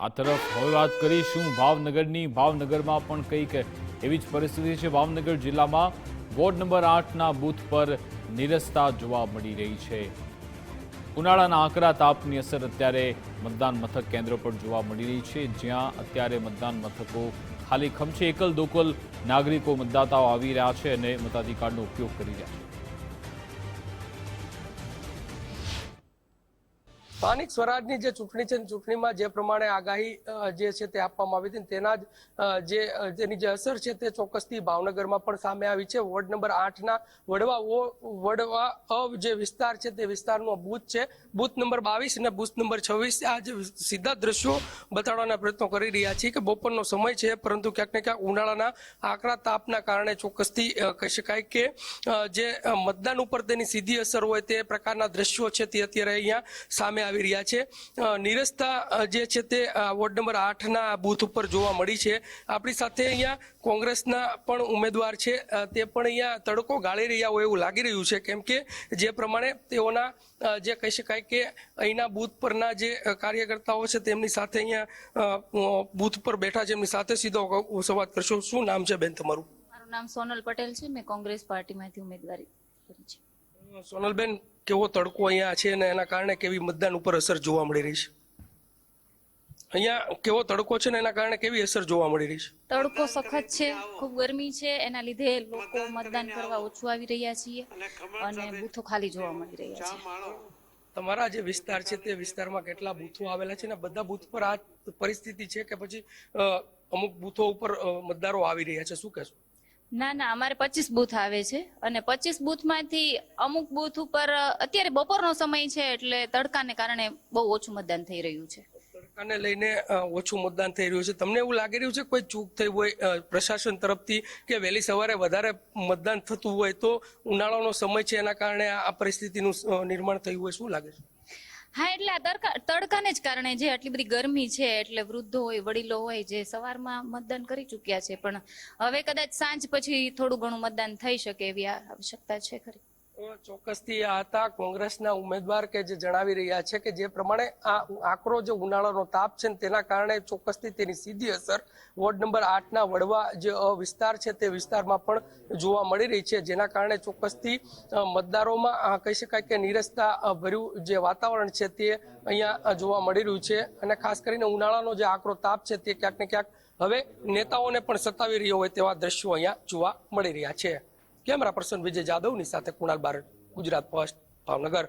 આ તરફ હવે વાત કરીશું ભાવનગરની। ભાવનગરમાં પણ કંઈક એવી જ પરિસ્થિતિ છે। ભાવનગર જિલ્લામાં વોર્ડ નંબર 8ના બૂથ પર નીરસતા જોવા મળી રહી છે। ઉનાળાના આકરા તાપની અસર અત્યારે મતદાન મથક કેન્દ્ર પર જોવા મળી રહી છે, જ્યાં અત્યારે મતદાન મથકો ખાલીખમ છે। એકલ દોકલ નાગરિકો મતદાતાઓ આવી રહ્યા છે અને મતાધિકારનો ઉપયોગ કરી રહ્યા છે। સ્થાનિક સ્વરાજની જે ચૂંટણી છે, ચૂંટણીમાં જે પ્રમાણે આગાહી જે છે તે આપવામાં આવી હતી, તેના જ તેની જે અસર છે તે ચોક્કસથી ભાવનગરમાં પણ સામે આવી છે। વોર્ડ નંબર 8ના વડવા જે વિસ્તાર છે તે વિસ્તારનો બૂથ છે, બૂથ નંબર 22 અને બૂથ નંબર 26। આ જે સીધા દ્રશ્યો બતાડવાના પ્રયત્નો કરી રહ્યા છીએ કે બપોરનો સમય છે, પરંતુ ક્યાંક ને ક્યાંક ઉનાળાના આકરા તાપના કારણે ચોક્કસથી કહી શકાય કે જે મતદાન ઉપર તેની સીધી અસર હોય તે પ્રકારના દ્રશ્યો છે તે અત્યારે અહીંયા સામે આવી રહ્યા છે। નીરસતા જે છે તે વોર્ડ નંબર 8ના બૂથ ઉપર જોવા મળી છે। આપણી સાથે અહીંયા કોંગ્રેસના પણ ઉમેદવાર છે, તે પણ અહીંયા તડકો ગાળી રહ્યા હોય એવું લાગી રહ્યું છે, કેમ કે જે પ્રમાણે તેઓના જે કહી શકાય કે અહીંના બૂથ પરના જે કાર્યકર્તાઓ છે તેમની સાથે અહીંયા બૂથ પર બેઠા છે, એમની સાથે સીધો સંવાદ કરશો। શું નામ છે બેન તમારું? મારું નામ સોનલ પટેલ છે। મેં કોંગ્રેસ પાર્ટીમાંથી ઉમેદવારી કરી છે। સોનલબેન, કેવો તડકો અહીંયા છે અને એના કારણે કેવી મતદાન ઉપર અસર જોવા મળી રહી છે? અહીંયા કેવો તડકો છે ને એના કારણે કેવી અસર જોવા મળી રહી છે? તડકો સખત છે, ખૂબ ગરમી છે, એના લીધે લોકો મતદાન કરવા ઓછું આવી રહ્યા છીએ અને બૂથો ખાલી જોવા મળી રહ્યા છે। તમારા જે વિસ્તાર છે તે વિસ્તારમાં કેટલા બૂથો આવેલા છે ને બધા બૂથ પર આ પરિસ્થિતિ છે કે પછી અમુક બૂથો ઉપર મતદારો આવી રહ્યા છે? શું કહેશો? ના ના, અમારે 25 બૂથ આવે છે અને 25 બૂથમાંથી અમુક બૂથ ઉપર અત્યારે બપોરનો સમય છે એટલે તડકાને કારણે બહુ ઓછું મતદાન થઈ રહ્યું છે। તડકાને લઈને ઓછું મતદાન થઈ રહ્યું છે। તમને એવું લાગી રહ્યું છે કોઈ ચૂક થઈ હોય પ્રશાસન તરફથી કે વહેલી સવારે વધારે મતદાન થતું હોય તો ઉનાળાનો સમય છે એના કારણે આ પરિસ્થિતિનું નિર્માણ થયું હોય? શું લાગે છે? હા, એટલે આ તડકાને જ કારણે જે આટલી બધી ગરમી છે એટલે વૃદ્ધો હોય, વડીલો હોય જે સવારમાં મતદાન કરી ચૂક્યા છે, પણ હવે કદાચ સાંજ પછી થોડું ઘણું મતદાન થઈ શકે એવી આવશ્યકતા છે ખરી। ચોક્કસથી આ હતા કોંગ્રેસના ઉમેદવાર કે જે જણાવી રહ્યા છે કે જે પ્રમાણે આ આકરો જે ઉનાળાનો તાપ છે તેના કારણે ચોક્કસથી તેની સીધી અસર વોર્ડ નંબર 8ના વડવા જે વિસ્તાર છે તે વિસ્તારમાં પણ જોવા મળી રહી છે, જેના કારણે ચોક્કસથી મતદારોમાં કહી શકાય કે નીરસતા ભર્યું જે વાતાવરણ છે તે અહીંયા જોવા મળી રહ્યું છે। અને ખાસ કરીને ઉનાળાનો જે આકરો તાપ છે તે ક્યાંક ને ક્યાંક હવે નેતાઓને પણ સતાવી રહ્યો હોય તેવા દ્રશ્યો અહીંયા જોવા મળી રહ્યા છે। કેમેરા પર્સન વિજય જાદવની સાથે કુણાલ બારડ, ગુજરાત ફર્સ્ટ, ભાવનગર।